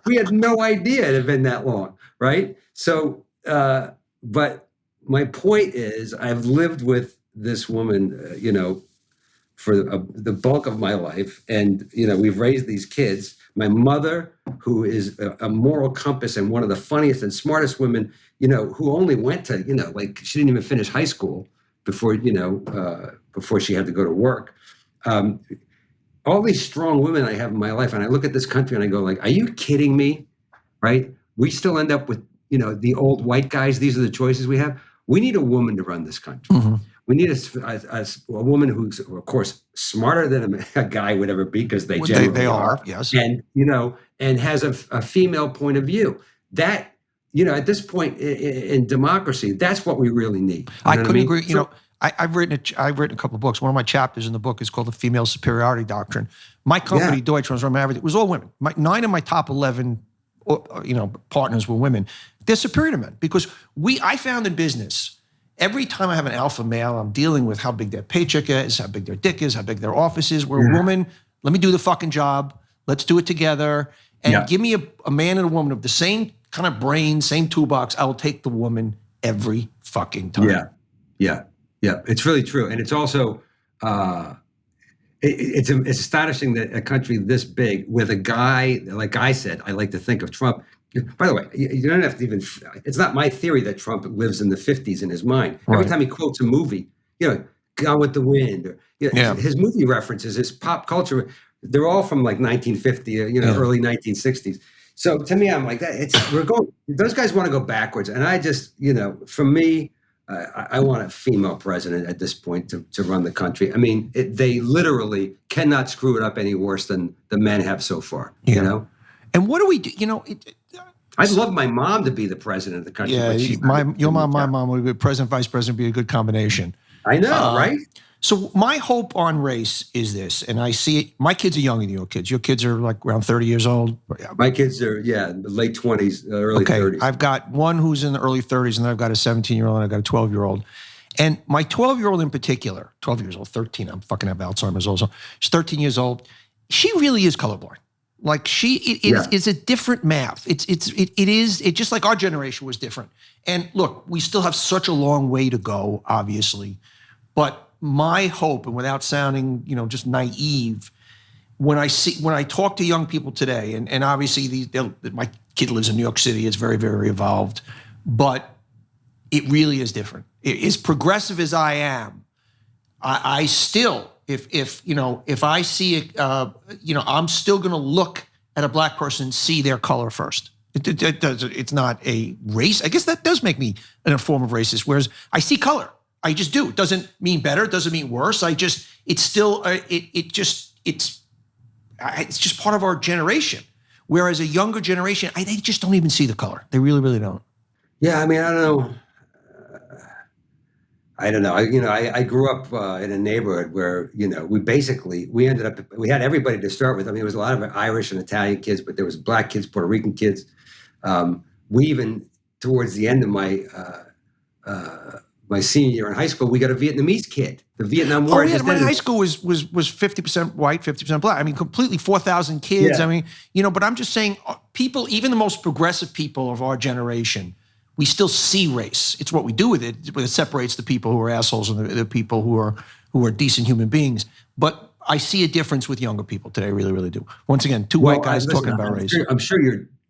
We had no idea it had been that long, right? So, but my point is, I've lived with this woman, you know, for the bulk of my life, and you know, we've raised these kids. My mother, who is a moral compass and one of the funniest and smartest women, you know, who only went to, you know, like she didn't even finish high school before, you know, before she had to go to work. All these strong women I have in my life, and I look at this country and I go like, are you kidding me? Right? We still end up with, you know, the old white guys. These are the choices we have. We need a woman to run this country. Mm-hmm. We need a woman who's, of course, smarter than a guy would ever be, because they are, yes, and you know, and has a female point of view. That, you know, at this point in democracy, that's what we really need. I couldn't agree. You know, I've written a couple of books. One of my chapters in the book is called The Female Superiority Doctrine. My company, Deutsch, was married. It was all women. 9 of my top 11, you know, partners were women. They're superior to men, because I found in business, every time I have an alpha male, I'm dealing with how big their paycheck is, how big their dick is, how big their office is. We're a woman. Let me do the fucking job. Let's do it together. And give me a man and a woman of the same kind of brain, same toolbox. I will take the woman every fucking time. Yeah, it's really true. And it's also, it's astonishing that a country this big with a guy, like I said, I like to think of Trump. By the way, you don't have to even, it's not my theory that Trump lives in the 50s in his mind. Right. Every time he quotes a movie, you know, Gone with the Wind, or his movie references, his pop culture, they're all from like 1950, you know, early 1960s. So to me, I'm like, those guys want to go backwards. And I just, you know, for me, I want a female president at this point to run the country. I mean, they literally cannot screw it up any worse than the men have so far, you know? And what do we do? You know, I'd love my mom to be the president of the country. Yeah, your mom, my mom would be president, vice president, would be a good combination. I know, right? So my hope on race is this, and I see it, my kids are younger than your kids. Your kids are like around 30 years old. My kids are, late 20s, early Okay, 30s. I've got one who's in the early 30s, and then I've got a 17-year-old, and I've got a 12-year-old. And my 12-year-old in particular, 12 years old, 13, I'm fucking have Alzheimer's also. She's 13 years old. She really is colorblind. Like it's a different math. It is just like our generation was different. And look, we still have such a long way to go, obviously. But my hope, and without sounding, just naive, when I talk to young people today, and obviously my kid lives in New York City, it's very, very evolved, but it really is different. As progressive as I am, I still, if I see it, I'm still going to look at a black person and see their color first. It's not a race. I guess that does make me in a form of racist. Whereas I see color, I just do. It doesn't mean better. It doesn't mean worse. It's still, it's just part of our generation. Whereas a younger generation, they just don't even see the color. They really, really don't. Yeah, I mean, I don't know. I grew up in a neighborhood where, we ended up, we had everybody to start with. I mean, it was a lot of Irish and Italian kids, but there was black kids, Puerto Rican kids. We even, towards the end of my senior year in high school, we got a Vietnamese kid. The Vietnam War. Oh yeah, my high school was 50% white, 50% black. I mean, completely 4,000 kids. Yeah. I mean, but I'm just saying, people, even the most progressive people of our generation, we still see race. It's what we do with it. It separates the people who are assholes and the people who are decent human beings. But I see a difference with younger people today. I really, really do. Once again, two white guys talking about race. I'm sure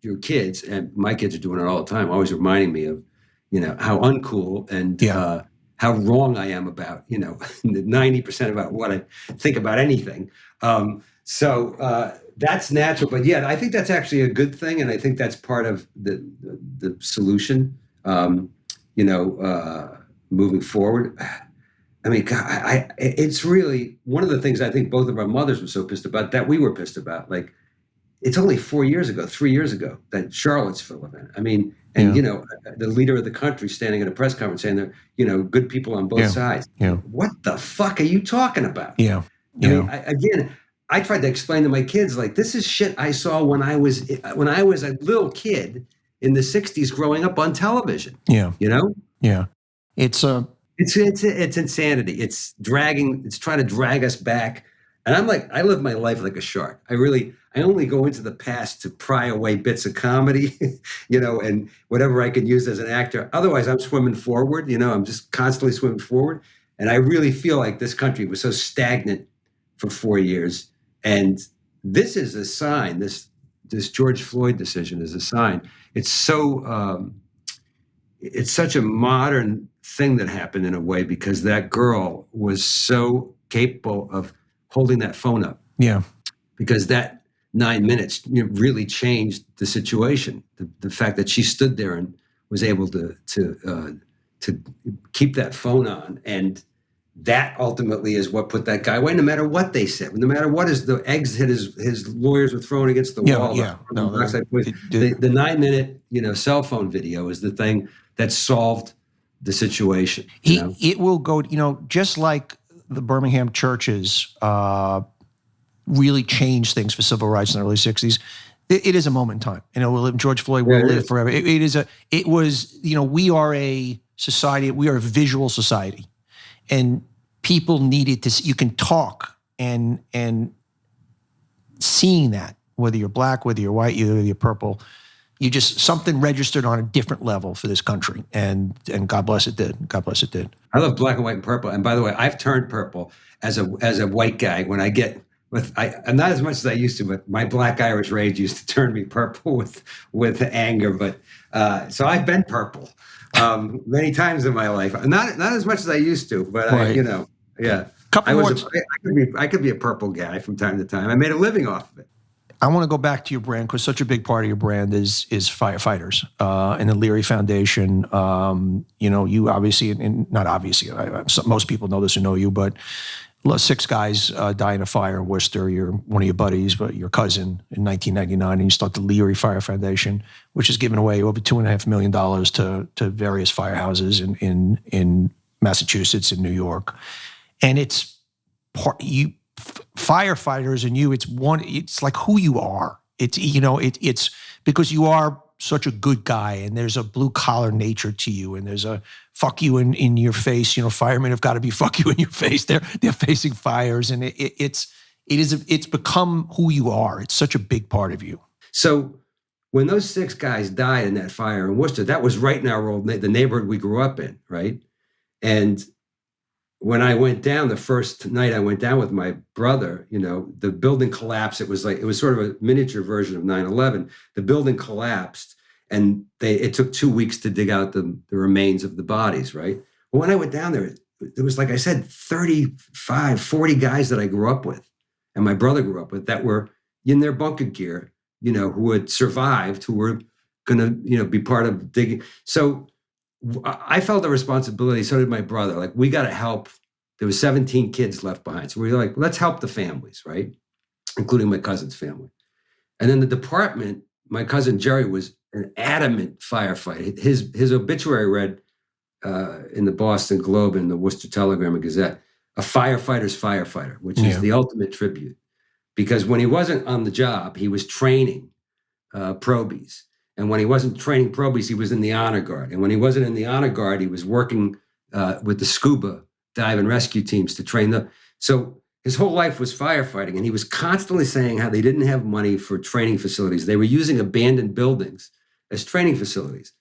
your kids, and my kids are doing it all the time, always reminding me of, how uncool and how wrong I am about, 90% about what I think about anything. So that's natural, but yeah, I think that's actually a good thing, and I think that's part of the solution. Moving forward. I mean, God, it's really one of the things I think both of our mothers were so pissed about that we were pissed about. Like, it's only 3 years ago, that Charlottesville event. I mean, and the leader of the country standing at a press conference saying that good people on both sides. Yeah. What the fuck are you talking about? Yeah. I mean, I tried to explain to my kids, like, this is shit I saw when I was a little kid in the 60s growing up on television. Yeah. Yeah. It's insanity. It's trying to drag us back. And I'm like, I live my life like a shark. I only go into the past to pry away bits of comedy, and whatever I can use as an actor. Otherwise, I'm swimming forward. I'm just constantly swimming forward. And I really feel like this country was so stagnant for 4 years. And this is a sign, this George Floyd decision is a sign. It's so, it's such a modern thing that happened in a way, because that girl was so capable of holding that phone up. Yeah. Because that 9 minutes really changed the situation. The fact that she stood there and was able to keep that phone on, and that ultimately is what put that guy away. No matter what they said, no matter what the eggs hit his lawyers were thrown against the wall. Yeah. No, the 9 minute cell phone video is the thing that solved the situation. It will go. Just like the Birmingham churches really changed things for civil rights in the early 60s. It is a moment in time. George Floyd will live forever. We are a society, we are a visual society. And people needed to, you can talk and seeing that, whether you're black, whether you're white, whether you're purple, something registered on a different level for this country. And God bless it did. God bless it did. I love black and white and purple. And by the way, I've turned purple as a white guy when I get, I'm not as much as I used to, but my black Irish rage used to turn me purple with anger. But so I've been purple many times in my life. Not as much as I used to, but right. Yeah. I could be a purple guy from time to time. I made a living off of it. I want to go back to your brand, because such a big part of your brand is firefighters and the Leary Foundation. You obviously, and not obviously, most people know this who know you, but 6 guys die in a fire in Worcester. You're one of your buddies, but your cousin in 1999, and you start the Leary Fire Foundation, which has given away over $2.5 million to various firehouses in Massachusetts and New York. And it's firefighters and you, it's like who you are. It's, it's because you are such a good guy and there's a blue collar nature to you and there's a fuck you in your face. Firemen have got to be fuck you in your face. They're facing fires and it's become who you are. It's such a big part of you. So when those 6 guys died in that fire in Worcester, that was right in the neighborhood we grew up in, right? And when I went down the first night I went down with my brother, the building collapsed. It was sort of a miniature version of 9/11. The building collapsed and it took 2 weeks to dig out the remains of the bodies, right? Well, when I went down there was, like I said, 35, 40 guys that I grew up with and my brother grew up with that were in their bunker gear, who had survived, who were going to, be part of digging. So I felt a responsibility. So did my brother. Like, we got to help. There was 17 kids left behind. So we were like, let's help the families, right? Including my cousin's family. And then the department, my cousin Jerry was an adamant firefighter. His obituary read in the Boston Globe and the Worcester Telegram and Gazette, a firefighter's firefighter, which is the ultimate tribute. Because when he wasn't on the job, he was training probies. And when he wasn't training probies, he was in the honor guard. And when he wasn't in the honor guard, he was working with the scuba dive and rescue teams to train them. So his whole life was firefighting. And he was constantly saying how they didn't have money for training facilities. They were using abandoned buildings as training facilities.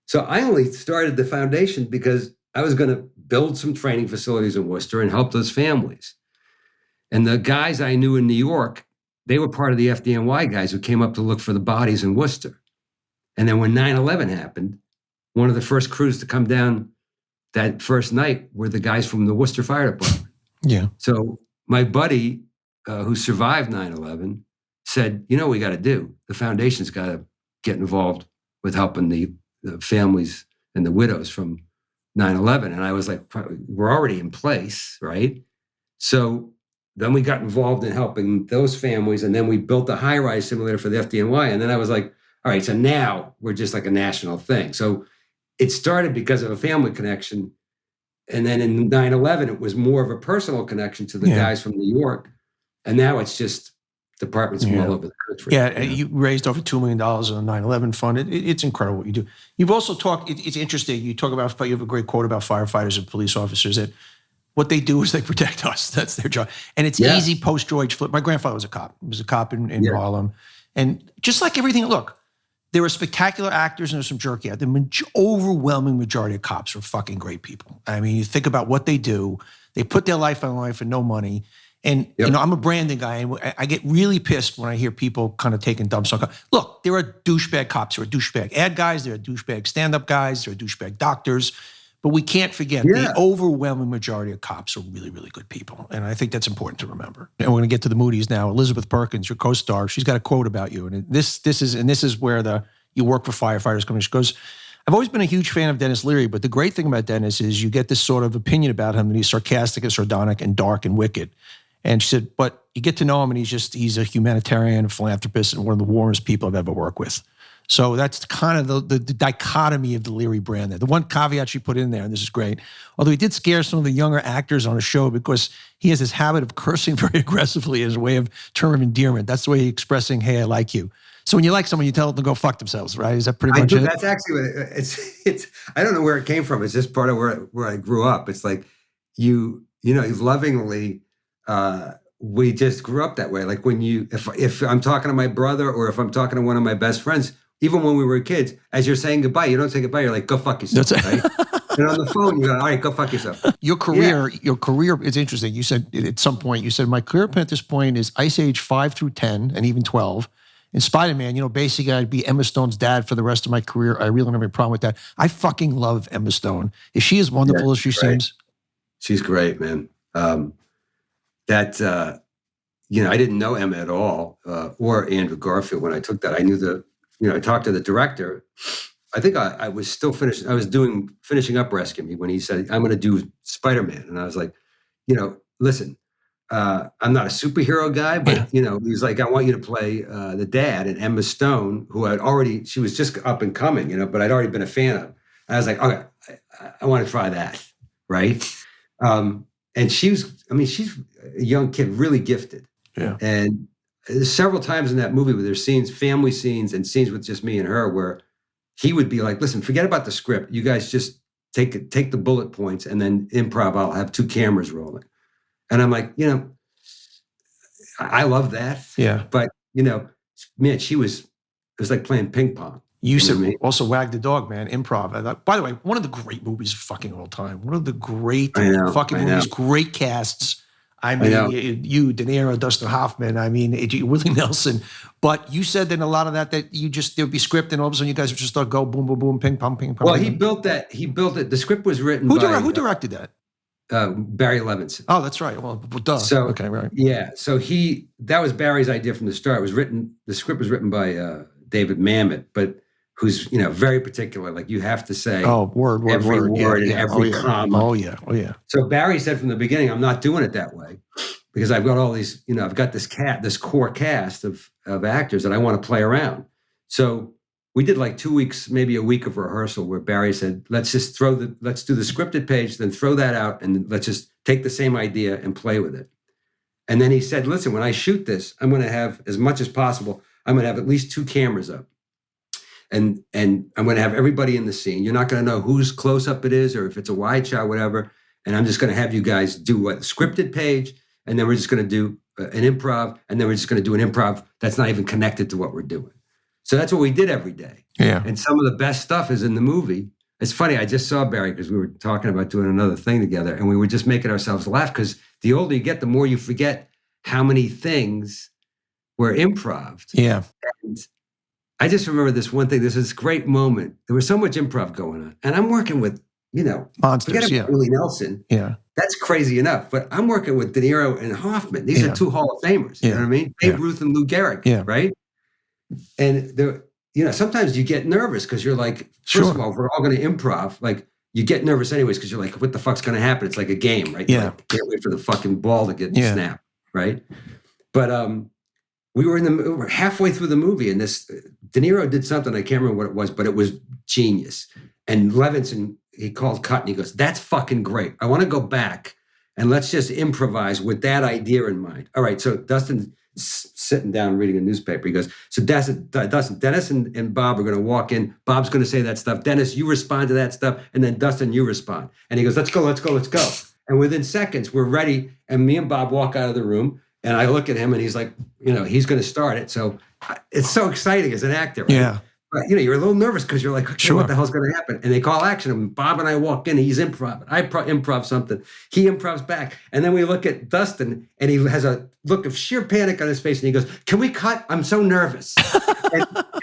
So I only started the foundation because I was going to build some training facilities in Worcester and help those families. And the guys I knew in New York, they were part of the FDNY guys who came up to look for the bodies in Worcester. And then when 9/11 happened, one of the first crews to come down that first night were the guys from the Worcester Fire Department. Yeah. So my buddy who survived 9/11 said, what we got to do? The foundation's got to get involved with helping the families and the widows from 9/11. And I was like, we're already in place, right? So then we got involved in helping those families. And then we built a high-rise simulator for the FDNY. And then I was like, all right, so now we're just like a national thing. So it started because of a family connection. And then in 9/11, it was more of a personal connection to the guys from New York. And now it's just departments from all over the country. Yeah, you raised over $2 million on the 9/11 fund. It's incredible what you do. You've also talked, it's interesting, you talk about, you have a great quote about firefighters and police officers that what they do is they protect us. That's their job. And it's easy post-George Floyd. My grandfather was a cop. He was a cop in Harlem. And just like everything, look, there were spectacular actors and there's some jerky out. The overwhelming majority of cops are fucking great people. I mean, you think about what they do. They put their life on the line for no money. And, I'm a branding guy, and I get really pissed when I hear people kind of taking dumps on cops. Look, there are douchebag cops. There are douchebag ad guys. There are douchebag stand-up guys. There are douchebag doctors. But we can't forget the overwhelming majority of cops are really, really good people. And I think that's important to remember. And we're going to get to the Moody's now. Elizabeth Perkins, your co-star, she's got a quote about you. And this is where you work for firefighters company. She goes, I've always been a huge fan of Denis Leary, but the great thing about Denis is you get this sort of opinion about him that he's sarcastic and sardonic and dark and wicked. And she said, but you get to know him and he's a humanitarian, a philanthropist, and one of the warmest people I've ever worked with. So that's kind of the dichotomy of the Leary brand there. The one caveat she put in there, and this is great, although he did scare some of the younger actors on the show because he has this habit of cursing very aggressively as a way of term of endearment. That's the way he's expressing, hey, I like you. So when you like someone, you tell them to go fuck themselves, right? Is that pretty much it? That's actually what it's. I don't know where it came from. It's just part of where I grew up. It's like you lovingly. We just grew up that way. Like when if I'm talking to my brother or if I'm talking to one of my best friends, even when we were kids, as you're saying goodbye, you don't say goodbye. You're like, go fuck yourself, right? And on the phone, you go, all right, go fuck yourself. Your career is interesting. You said at some point, my career at this point is Ice Age 5 through 10 and even 12. In Spider-Man, basically I'd be Emma Stone's dad for the rest of my career. I really don't have any problem with that. I fucking love Emma Stone. Is she as wonderful as she seems? She's great, man. I didn't know Emma at all, or Andrew Garfield when I took that. I knew I talked to the director. I think I was still finishing. I was finishing up Rescue Me when he said, I'm going to do Spider-Man. And I was like, listen, I'm not a superhero guy, but he was like, I want you to play the dad. And Emma Stone, she was just up and coming, but I'd already been a fan of. And I was like, okay, I want to try that, right? and she's a young kid, really gifted. Yeah. And several times in that movie where there's scenes, family scenes and scenes with just me and her, where he would be like, listen, forget about the script. You guys just take the bullet points and then improv. I'll have 2 cameras rolling. And I'm like, I love that. Yeah. But, man, it was like playing ping pong. You said also Wag the Dog, man, improv. By the way, one of the great movies of fucking all time. One of the great fucking movies, great casts. I mean, you, DeNiro, Dustin Hoffman, Willie Nelson. But you said that a lot of that there'd be script and all of a sudden you guys would just start go boom, boom, boom, ping, pong, ping, pong. Well, he built it. The script was written Who by... Who directed that? Barry Levinson. Oh, that's right. Well, duh. So, okay, right. Yeah. So that was Barry's idea from the start. The script was written by David Mamet, but who's, very particular. Like you have to say every word and every comma. Oh, yeah. So Barry said from the beginning, I'm not doing it that way because I've got all these, I've got this core cast of actors that I want to play around. So we did like 2 weeks, maybe a week of rehearsal where Barry said, let's do the scripted page, then throw that out and let's just take the same idea and play with it. And then he said, listen, when I shoot this, I'm going to have as much as possible. I'm going to have at least 2 cameras up. And I'm going to have everybody in the scene. You're not going to know whose close up it is or if it's a wide shot, whatever. And I'm just going to have you guys do a scripted page. And then we're just going to do an improv. And then we're just going to do an improv that's not even connected to what we're doing. So that's what we did every day. Yeah. And some of the best stuff is in the movie. It's funny. I just saw Barry because we were talking about doing another thing together and we were just making ourselves laugh because the older you get, the more you forget how many things were improv. Yeah. And I just remember this one thing. There's this great moment. There was so much improv going on. And I'm working with, monsters, forget about Willie Nelson. Yeah. That's crazy enough. But I'm working with DeNiro and Hoffman. These are 2 Hall of Famers. You know what I mean? Babe Ruth and Lou Gehrig, right? And sometimes you get nervous because you're like, first of all, we're all going to improv. Like you get nervous anyways because you're like, what the fuck's going to happen? It's like a game, right? Yeah. Like, can't wait for the fucking ball to get snapped, right? But we were halfway through the movie and this DeNiro did something, I can't remember what it was, but it was genius. And Levinson, he called cut and he goes, that's fucking great. I want to go back and let's just improvise with that idea in mind. All right, so Dustin sitting down reading a newspaper. He goes, so Dustin, Dennis and Bob are going to walk in. Bob's going to say that stuff. Dennis, you respond to that stuff. And then Dustin, you respond. And he goes, let's go. And within seconds, we're ready. And me and Bob walk out of the room. And I look at him and he's like, he's going to start it. So it's so exciting as an actor. Right? Yeah. But, you're a little nervous because you're like, okay, what the hell's going to happen? And they call action. And Bob and I walk in. And he's improv. I improv something. He improvs back. And then we look at Dustin, and he has a look of sheer panic on his face. And he goes, can we cut? I'm so nervous.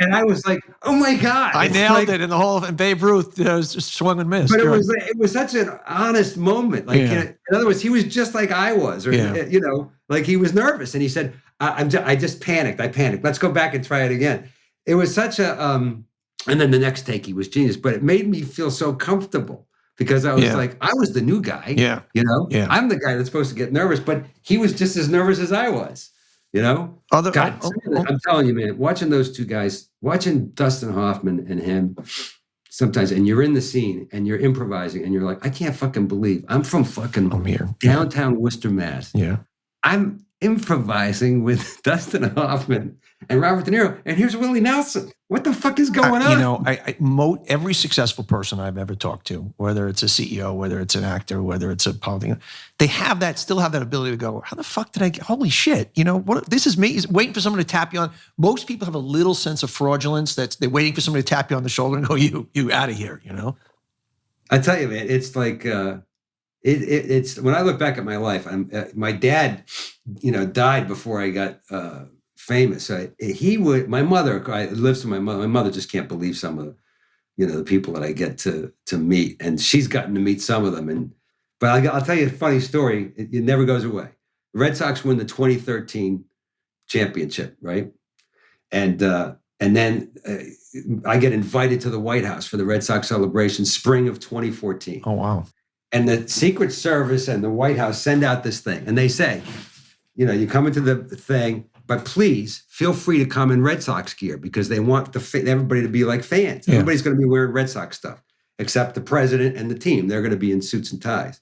and I was like, oh, my God. I nailed it in the Hall of Babe Ruth. Just swung and missed. But it was such an honest moment. Like, in other words, he was just like I was. Or, like he was nervous. And he said, I just panicked. I panicked. Let's go back and try it again. It was such a, and then the next take, he was genius, but it made me feel so comfortable because I was like, I was the new guy, I'm the guy that's supposed to get nervous, but he was just as nervous as I was, I'm telling you, man, watching those 2 guys, watching Dustin Hoffman and him sometimes, and you're in the scene and you're improvising and you're like, I can't fucking believe I'm from fucking downtown Worcester, Mass. Yeah. I'm improvising with Dustin Hoffman and Robert De Niro, and here's Willie Nelson. What the fuck is going on? Every successful person I've ever talked to, whether it's a CEO, whether it's an actor, whether it's a politician, they still have that ability to go, how the fuck did I get, holy shit, what, this is me, is waiting for someone to tap you on. Most people have a little sense of fraudulence that they're waiting for somebody to tap you on the shoulder and go, you out of here, I tell you, man, it's like, it's when I look back at my life, my dad, died before I got famous. My mother, I lives with my mother. My mother just can't believe some of the people that I get to meet, and she's gotten to meet some of them. But I'll tell you a funny story. It never goes away. The Red Sox win the 2013 championship, right? And then I get invited to the White House for the Red Sox celebration, spring of 2014. Oh wow. And the Secret Service and the White House send out this thing. And they say, you come into the thing, but please feel free to come in Red Sox gear because they want everybody to be like fans. Yeah. Everybody's going to be wearing Red Sox stuff, except the president and the team. They're going to be in suits and ties.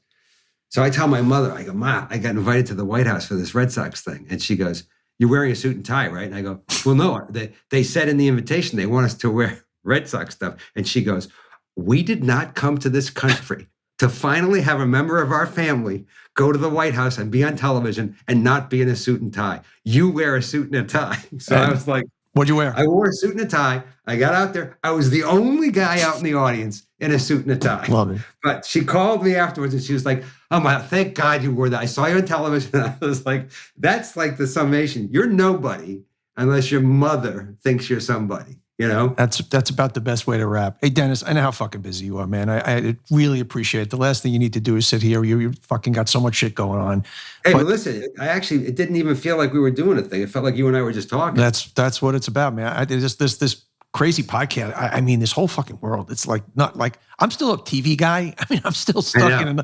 So I tell my mother, I go, Ma, I got invited to the White House for this Red Sox thing. And she goes, you're wearing a suit and tie, right? And I go, well, no, they said in the invitation, they want us to wear Red Sox stuff. And she goes, we did not come to this country to finally have a member of our family go to the White House and be on television and not be in a suit and tie. You wear a suit and a tie. So I was like, what'd you wear? I wore a suit and a tie. I got out there. I was the only guy out in the audience in a suit and a tie. Love it. But she called me afterwards and she was like, oh my, thank God you wore that. I saw you on television. I was like, that's like the summation. You're nobody unless your mother thinks you're somebody. You know, that's about the best way to wrap. Hey, Dennis, I know how fucking busy you are, man. I really appreciate it. The last thing you need to do is sit here. You fucking got so much shit going on. Hey, but listen, it didn't even feel like we were doing a thing. It felt like you and I were just talking. That's what it's about, man. This crazy podcast. I mean, this whole fucking world. It's like not like I'm still a TV guy. I mean, I'm still stuck in,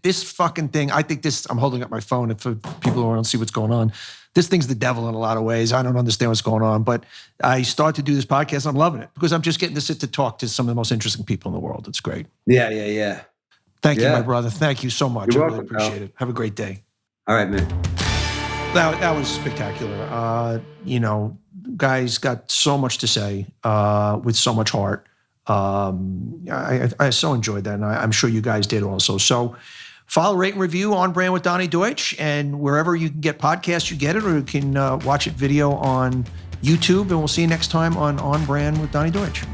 this fucking thing. I think I'm holding up my phone for people who don't see what's going on. This thing's the devil in a lot of ways. I don't understand what's going on, but I started to do this podcast. I'm loving it because I'm just getting to sit to talk to some of the most interesting people in the world. It's great. Yeah. Thank you, my brother. Thank you so much. You're I welcome, really appreciate it. Have a great day. All right, man. That was spectacular. Guys got so much to say with so much heart. I so enjoyed that, and I'm sure you guys did also. So follow, rate, and review On Brand with Donny Deutsch, and wherever you can get podcasts, you get it, or you can watch it video on YouTube, and we'll see you next time on Brand with Donny Deutsch.